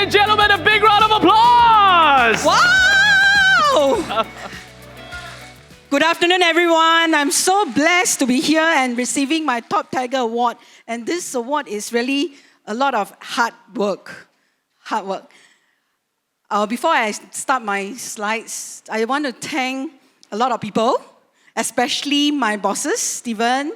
and gentlemen, a big round of applause! Wow! Good afternoon, everyone. I'm so blessed to be here and receiving my Top Tiger Award. And this award is really a lot of hard work. Before I start my slides, I want to thank a lot of people, especially my bosses, Stephen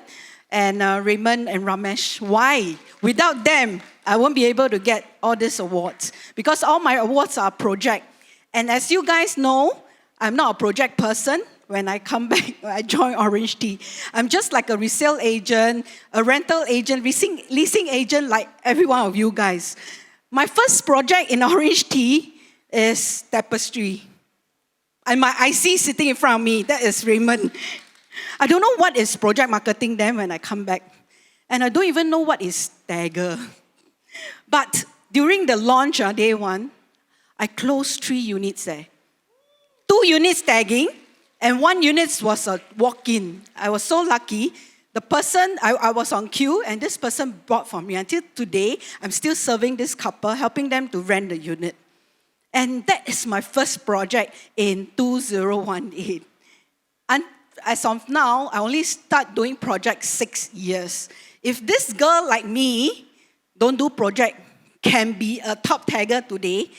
and Raymond and Ramesh. Why? Without them, I won't be able to get all these awards because all my awards are project. And as you guys know, I'm not a project person. When I come back, I join Orange Tea. I'm just like a resale agent, a rental agent, leasing agent like every one of you guys. My first project in Orange Tea is Tapestry. And my IC sitting in front of me, that is Raymond. I don't know what is project marketing then when I come back. And I don't even know what is stagger. But during the launch, day one, I closed 3 units there. 2 units tagging, and 1 unit was a walk-in. I was so lucky. The person, I was on queue, and this person bought for me. Until today, I'm still serving this couple, helping them to rent the unit. And that is my first project in 2018. And as of now, I only start doing projects 6 years. If this girl like me don't do project, can be a top tagger today,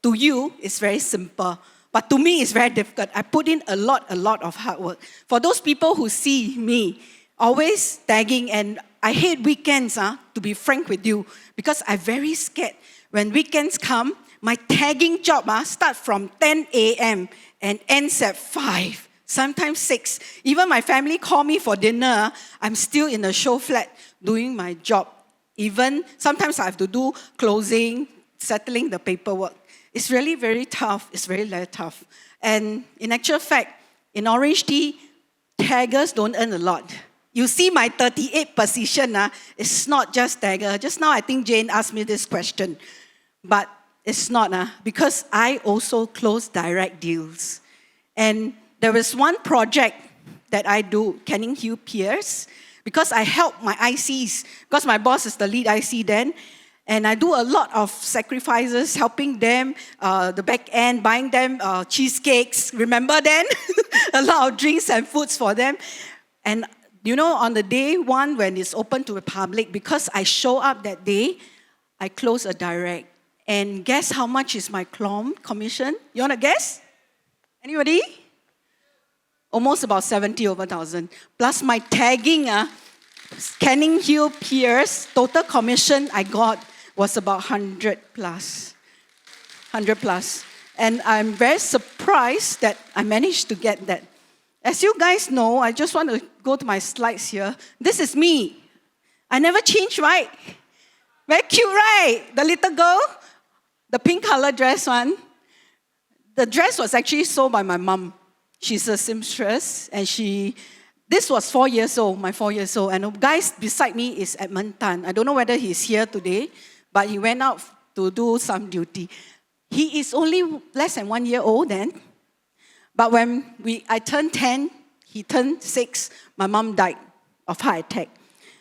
to you, it's very simple. But to me, it's very difficult. I put in a lot of hard work. For those people who see me, always tagging, and I hate weekends, to be frank with you, because I'm very scared. When weekends come, my tagging job starts from 10 a.m. and ends at 5, sometimes 6. Even my family call me for dinner, I'm still in the show flat doing my job. Even sometimes I have to do closing, settling the paperwork. It's really very tough. It's very tough. And in actual fact, in Orange Tea, taggers don't earn a lot. You see my 38th position, it's not just tagger. Just now, I think Jane asked me this question. But it's not, because I also close direct deals. And there was one project that I do, Canning Hill Piers, because I help my ICs, because my boss is the lead IC then, and I do a lot of sacrifices, helping them, the back end, buying them cheesecakes. Remember then? A lot of drinks and foods for them. And you know, on the day one when it's open to the public, because I show up that day, I close a direct. And guess how much is my commission? You want to guess? Anybody? Almost about 70,000. Plus my tagging, Canning Hill Piers, total commission I got was about 100 plus. 100 plus. And I'm very surprised that I managed to get that. As you guys know, I just want to go to my slides here. This is me. I never changed, right? Very cute, right? The little girl, the pink color dress one. The dress was actually sold by my mom. She's a seamstress, and this was 4 years old, my 4 years old. And the guy beside me is Edmund Tan. I don't know whether he's here today, but he went out to do some duty. He is only less than 1 year old then. But when I turned 10, he turned 6, my mom died of heart attack.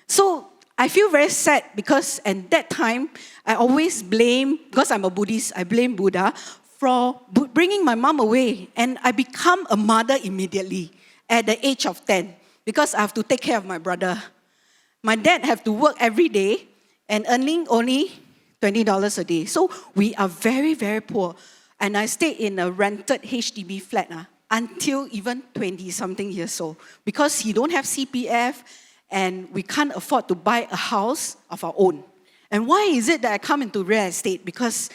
So I feel very sad because at that time, I always blame, because I'm a Buddhist, I blame Buddha for bringing my mom away. And I become a mother immediately at the age of 10 because I have to take care of my brother. My dad have to work every day and earning only $20 a day. So we are very, very poor. And I stayed in a rented HDB flat until even 20-something years old because he don't have CPF and we can't afford to buy a house of our own. And why is it that I come into real estate? Because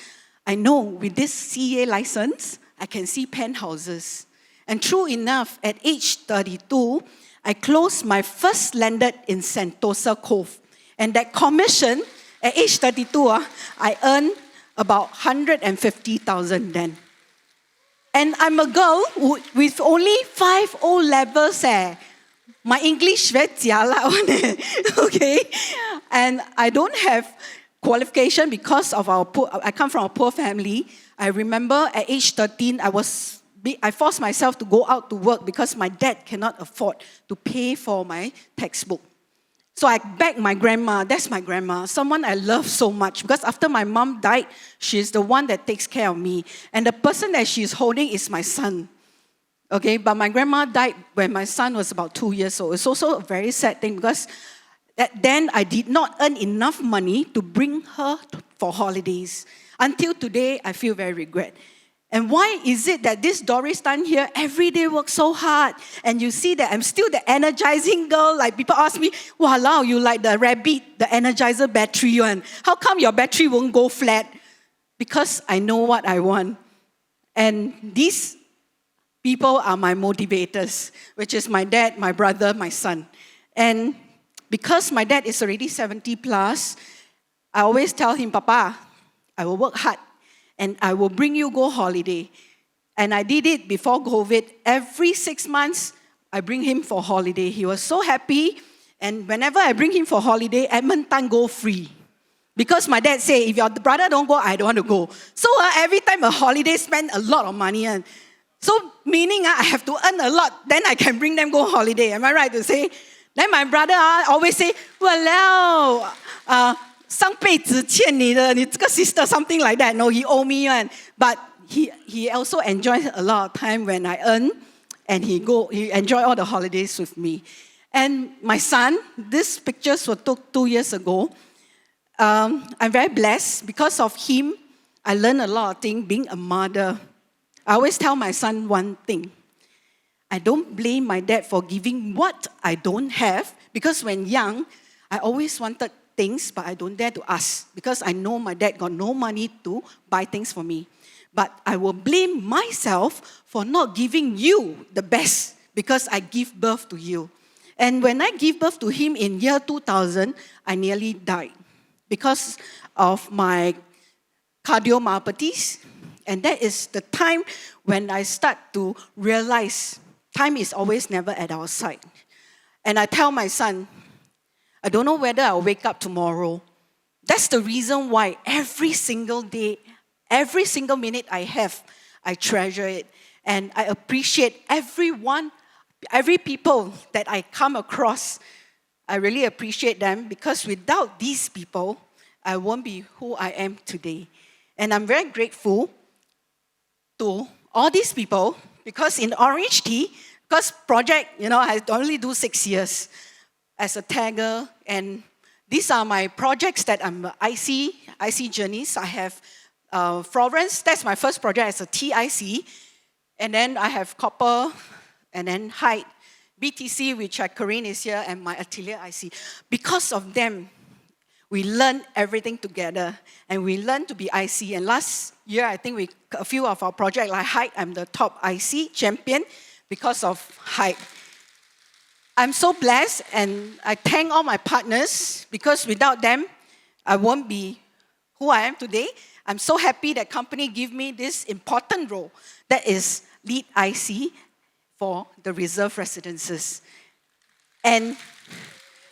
I know with this CA license, I can see penthouses. And true enough, at age 32, I closed my first landed in Sentosa Cove. And that commission, at age 32, I earned about 150,000 then. And I'm a girl with only 5 O levels. My English very jialat, okay? And I don't have qualification because of I come from a poor family. I remember at age 13, I forced myself to go out to work because my dad cannot afford to pay for my textbook. So I begged my grandma, that's my grandma, someone I love so much, because after my mom died, she's the one that takes care of me. And the person that she's holding is my son. Okay, but my grandma died when my son was about 2 years old. It's also a very sad thing because then I did not earn enough money to bring her for holidays. Until today, I feel very regret. And why is it that this Dorris Tan here every day works so hard? And you see that I'm still the energizing girl. Like people ask me, "Walao, you like the rabbit, the energizer battery one. How come your battery won't go flat?" Because I know what I want. And these people are my motivators, which is my dad, my brother, my son. And because my dad is already 70 plus, I always tell him, "Papa, I will work hard and I will bring you go holiday." And I did it before COVID. Every 6 months, I bring him for holiday. He was so happy. And whenever I bring him for holiday, Edmund Tan go free. Because my dad say, if your brother don't go, I don't want to go. So every time a holiday, spend a lot of money. And so meaning I have to earn a lot, then I can bring them go holiday. Am I right to say? Then my brother always say, "Walao, 上辈子欠你的，你这个 sister," something like that. No, he owe me one. But he also enjoys a lot of time when I earn, and he enjoy all the holidays with me. And my son, these pictures were took 2 years ago. I'm very blessed. Because of him, I learned a lot of things being a mother. I always tell my son one thing. I don't blame my dad for giving what I don't have, because when young, I always wanted things, but I don't dare to ask because I know my dad got no money to buy things for me. But I will blame myself for not giving you the best because I give birth to you. And when I give birth to him in year 2000, I nearly died because of my cardiomyopathies. And that is the time when I start to realize time is always never at our side. And I tell my son, I don't know whether I'll wake up tomorrow. That's the reason why every single day, every single minute I have, I treasure it. And I appreciate everyone, every people that I come across. I really appreciate them because without these people, I won't be who I am today. And I'm very grateful to all these people because in Orange Tea, because project, I only do 6 years as a tagger, and these are my projects that I'm IC journeys. I have Florence, that's my first project as a TIC, and then I have Copper, and then Height, BTC, which Corinne is here, and my Atelier IC. Because of them, we learn everything together, and we learn to be IC. And last year, I think a few of our projects like Height, I'm the top IC champion because of Height. I'm so blessed, and I thank all my partners because without them, I won't be who I am today. I'm so happy that company give me this important role that is lead IC for the reserve residences. And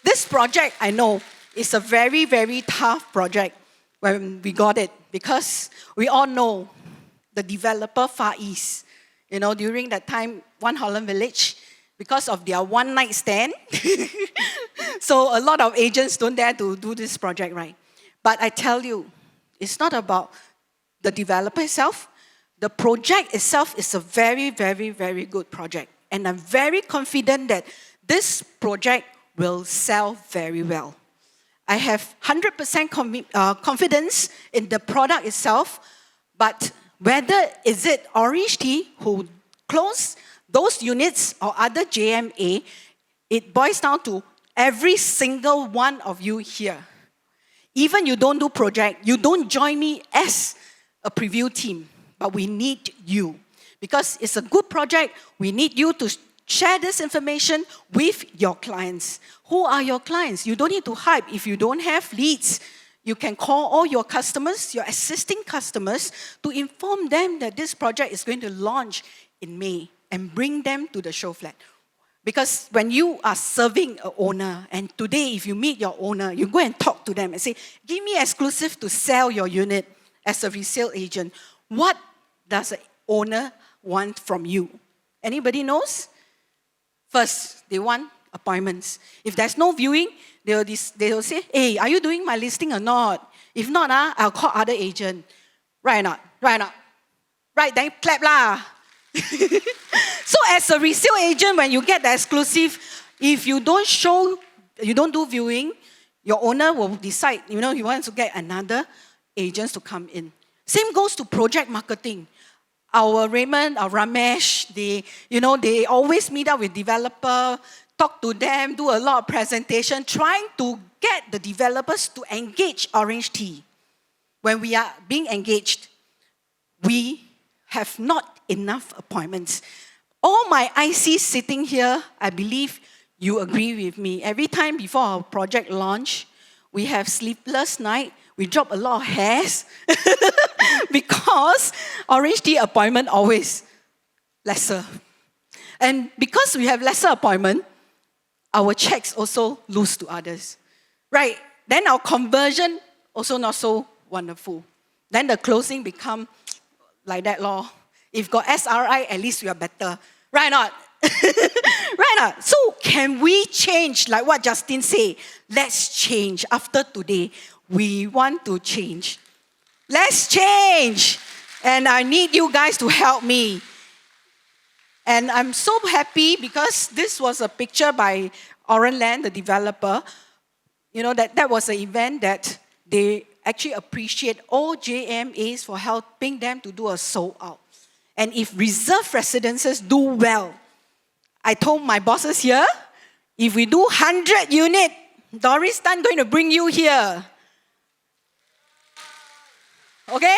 this project, I know, is a very, very tough project when we got it because we all know the developer Far East, during that time, One Holland Village, because of their one night stand. So a lot of agents don't dare to do this project, right? But I tell you, it's not about the developer itself. The project itself is a very, very, very good project. And I'm very confident that this project will sell very well. I have 100% confidence in the product itself, but whether is it Orange Tea who close those units or other JMA, it boils down to every single one of you here. Even you don't do project, you don't join me as a preview team, but we need you. Because it's a good project, we need you to share this information with your clients. Who are your clients? You don't need to hype. If you don't have leads, you can call all your customers, your existing customers, to inform them that this project is going to launch in May and bring them to the show flat. Because when you are serving an owner, and today if you meet your owner, you go and talk to them and say, give me exclusive to sell your unit as a resale agent. What does an owner want from you? Anybody knows? First, they want appointments. If there's no viewing, they will say, hey, are you doing my listing or not? If not, I'll call other agent. Right or not? Right or not? Right, then clap lah. So as a resale agent, when you get the exclusive, if you don't do viewing, your owner will decide, he wants to get another agents to come in. Same goes to project marketing. Our Raymond, our Ramesh, they always meet up with developer, talk to them, do a lot of presentation, trying to get the developers to engage Orange Tea. When we are being engaged, we have not enough appointments. All my ICs sitting here, I believe you agree with me. Every time before our project launch, we have sleepless night. We drop a lot of hairs because Orange Tea appointment always lesser. And because we have lesser appointment, our checks also lose to others. Right? Then our conversion also not so wonderful. Then the closing become like that law. If got SRI, at least we are better. Right or not? Right or not? So can we change, like what Justin said? Let's change. After today, we want to change. Let's change. And I need you guys to help me. And I'm so happy because this was a picture by Oren Land, the developer. That was an event that they actually appreciate all JMAs for helping them to do a sold out. And if reserve residences do well, I told my bosses here, if we do 100 unit, Dorris Tan going to bring you here. Okay?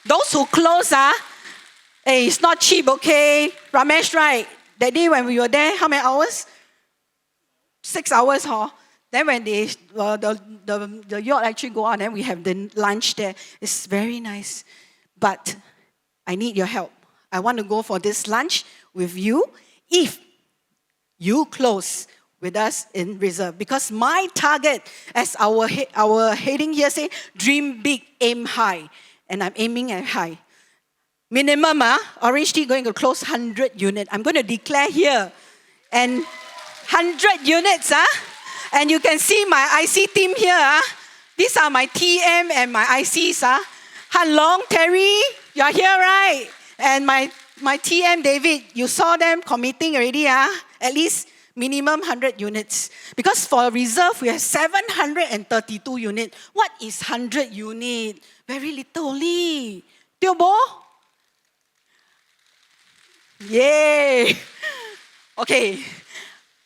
Those who close, hey, it's not cheap, okay? Ramesh, right? That day when we were there, how many hours? 6 hours, huh? Then when the yacht actually go on, then we have the lunch there. It's very nice. But I need your help. I want to go for this lunch with you if you close with us in reserve. Because my target, as our heading here say, dream big, aim high. And I'm aiming at high. Minimum, Orange Tea going to close 100 units. I'm going to declare here. And 100 units, And you can see my IC team here. These are my TM and my ICs. Han Long, Terry, you're here, right? And my TM, David, you saw them committing already, at least minimum 100 units. Because for reserve, we have 732 units. What is 100 units? Very little only. Tio Bo? Yay! Okay.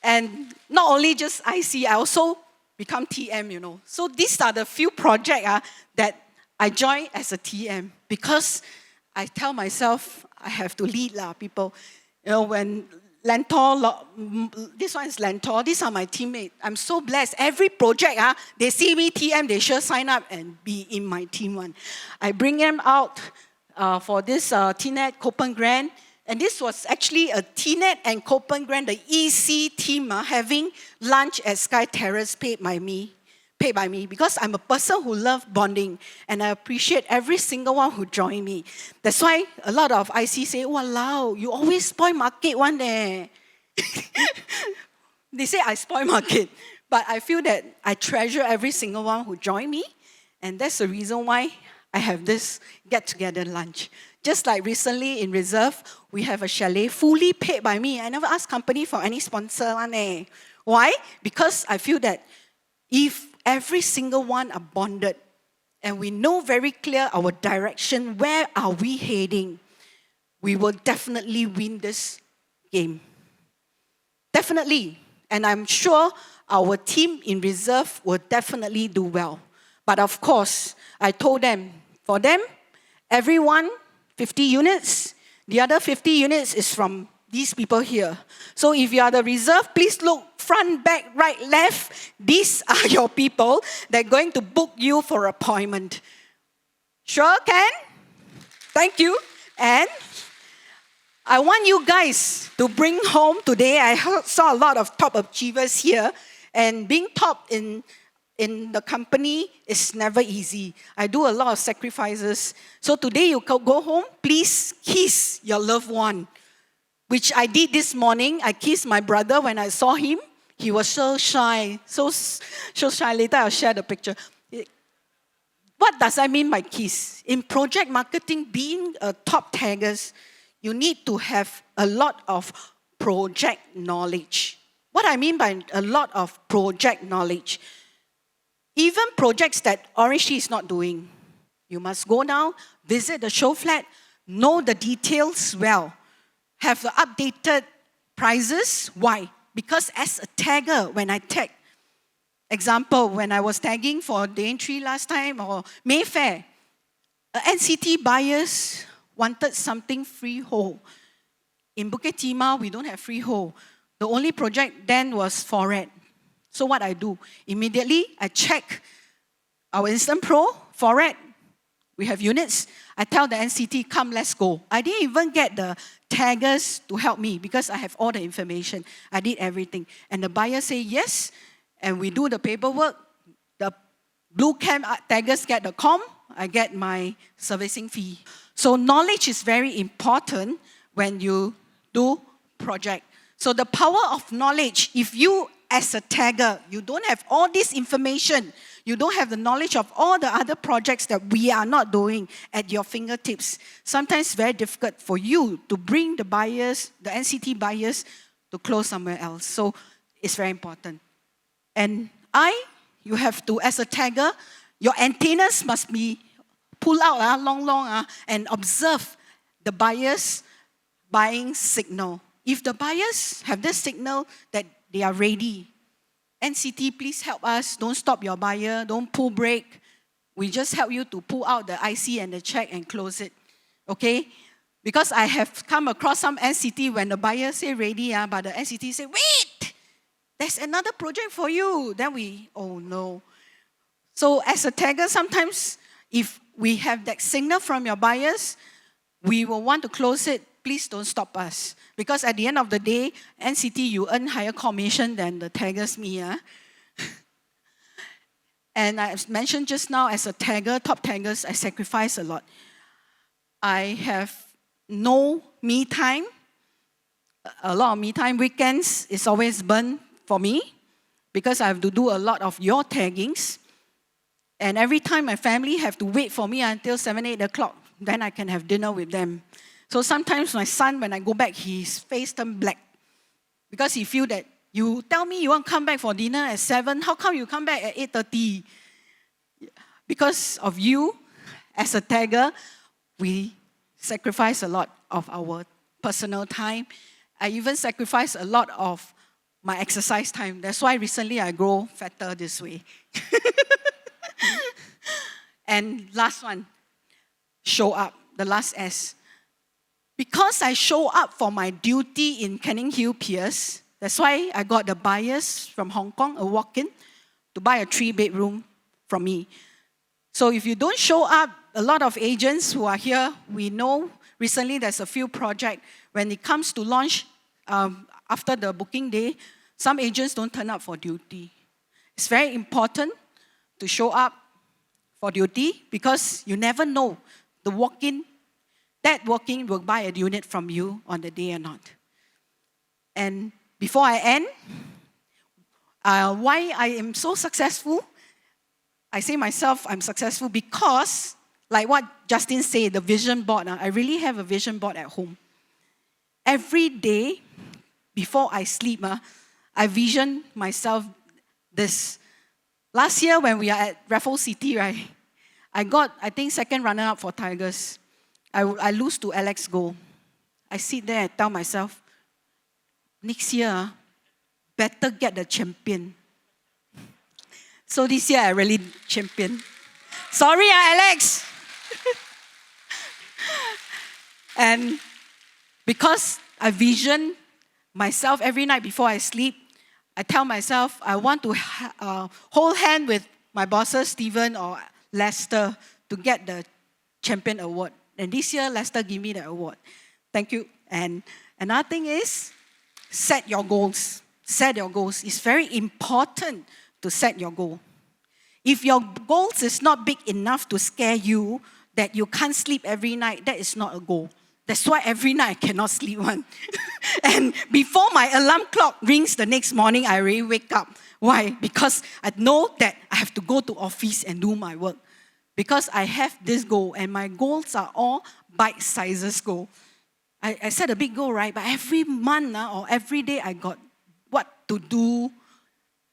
And not only just IC, I also become TM, So these are the few projects that I joined as a TM because I tell myself I have to lead people. When Lentor, this one is Lentor, these are my teammates. I'm so blessed. Every project, they see me TM, they sure sign up and be in my team one. I bring them out for this TNET Copen Grand. And this was actually a TNET and Copen Grand, the EC team, having lunch at Sky Terrace paid by me, because I'm a person who loves bonding and I appreciate every single one who joined me. That's why a lot of IC say, walao, you always spoil market one day. They say I spoil market, but I feel that I treasure every single one who joined me, and that's the reason why I have this get-together lunch. Just like recently in Reserve, we have a chalet fully paid by me. I never ask company for any sponsor. Why? Because I feel that if every single one are bonded and we know very clear our direction, where are we heading, we will definitely win this game. Definitely. And I'm sure our team in Reserve will definitely do well. But of course, I told them, for them, everyone 50 units. The other 50 units is from these people here. So if you are the reserve, please look front, back, right, left. These are your people that are going to book you for appointment. Sure can? Thank you. And I want you guys to bring home today. I saw a lot of top achievers here. And being top in the company is never easy. I do a lot of sacrifices. So today you go home, please kiss your loved one, which I did this morning. I kissed my brother when I saw him. He was so shy, so shy. Later I'll share the picture. What does I mean by keys? In project marketing, being a top taggers, you need to have a lot of project knowledge. What I mean by a lot of project knowledge, even projects that Orange Tea is not doing, you must go down, visit the show flat, know the details well, have the updated prices. Why? Because as a tagger, when I tag, example, when I was tagging for Day 3 last time or Mayfair, NCT buyers wanted something freehold. In Bukit Timah, we don't have freehold. The only project then was Foret. So what I do? Immediately, I check our Instant Pro, Foret. We have units. I tell the NCT, come, let's go. I didn't even get the taggers to help me because I have all the information. I did everything. And the buyer say yes, and we do the paperwork. The blue cam taggers get the com. I get my servicing fee. So knowledge is very important when you do project. So the power of knowledge, if you as a tagger, you don't have all this information, you don't have the knowledge of all the other projects that we are not doing at your fingertips, sometimes it's very difficult for you to bring the buyers, the NCT buyers, to close somewhere else. So it's very important. And you have to, as a tagger, your antennas must be pulled out long, and observe the buyers' buying signal. If the buyers have this signal that they are ready, NCT, please help us. Don't stop your buyer. Don't pull brake. We just help you to pull out the IC and the check and close it. Okay? Because I have come across some NCT when the buyer say ready, but the NCT say, wait, there's another project for you. Then oh no. So as a tagger, sometimes if we have that signal from your buyers, we will want to close it. Please don't stop us. Because at the end of the day, NCT, you earn higher commission than the taggers, me. And I mentioned just now, as a tagger, top taggers, I sacrifice a lot. I have no me time. A lot of me time. Weekends is always burned for me because I have to do a lot of your taggings. And every time my family have to wait for me until 7, 8 o'clock, then I can have dinner with them. So sometimes my son, when I go back, his face turns black. Because he feel that, you tell me you want to come back for dinner at 7, how come you come back at 8:30? Because of you, as a tagger, we sacrifice a lot of our personal time. I even sacrifice a lot of my exercise time. That's why recently I grow fatter this way. And last one, show up, the last S. Because I show up for my duty in Canning Hill Piers, that's why I got the buyers from Hong Kong, a walk-in, to buy a 3-bedroom from me. So if you don't show up, a lot of agents who are here, we know recently there's a few projects. When it comes to launch, after the booking day, some agents don't turn up for duty. It's very important to show up for duty because you never know that walk-in will buy a unit from you on the day or not. And before I end, why I am so successful, I say myself I'm successful because, like what Justin said, the vision board, I really have a vision board at home. Every day, before I sleep, I vision myself this. Last year when we are at Raffles City, right, I got, I think, second runner-up for Tigers. I lose to Alex Goh. I sit there and tell myself, next year, better get the champion. So this year, I really champion. Sorry, Alex. And because I vision myself every night before I sleep, I tell myself I want to hold hand with my bosses, Stephen or Lester, to get the champion award. And this year, Lester gave me the award. Thank you. And another thing is, set your goals. Set your goals. It's very important to set your goal. If your goals is not big enough to scare you, that you can't sleep every night, that is not a goal. That's why every night I cannot sleep one. And before my alarm clock rings the next morning, I already wake up. Why? Because I know that I have to go to office and do my work. Because I have this goal, and my goals are all bite-sized goal. I set a big goal, right? But every month or every day, I got what to do.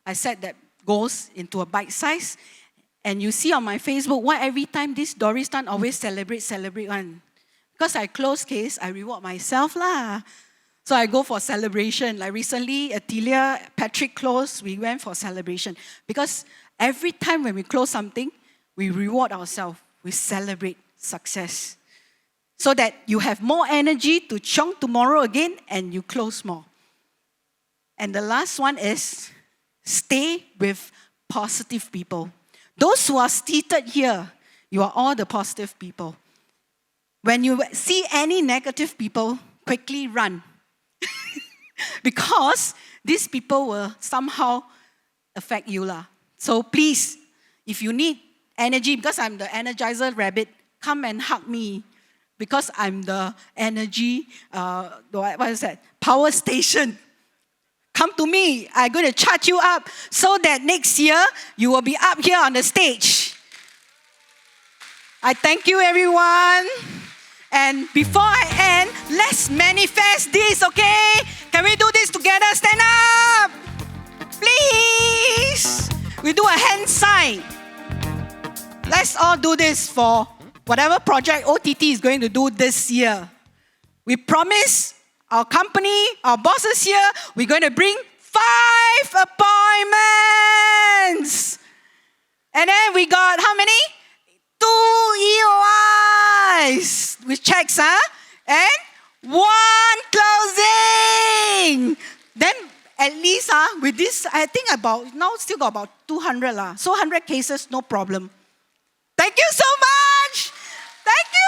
I set that goals into a bite size. And you see on my Facebook, why every time this Dorris Tan always celebrate one. Because I close case, I reward myself lah. So I go for celebration. Like recently, Atilia, Patrick closed, we went for celebration. Because every time when we close something, we reward ourselves. We celebrate success. So that you have more energy to chong tomorrow again and you close more. And the last one is stay with positive people. Those who are seated here, you are all the positive people. When you see any negative people, quickly run. Because these people will somehow affect you lah. So please, if you need energy, because I'm the energizer rabbit, come and hug me. Because I'm the energy, what is that? Power station. Come to me. I'm going to charge you up so that next year you will be up here on the stage. I thank you, everyone. And before I end, let's manifest this, okay? Can we do this together? Stand up. Please. We do a hand sign. Let's all do this for whatever project OTT is going to do this year. We promise our company, our bosses here, we're going to bring 5 appointments. And then we got how many? 2 EOIs with checks, and 1 closing. Then at least with this, I think about, now still got about 200 lah. So 100 cases, no problem. Thank you so much. Thank you.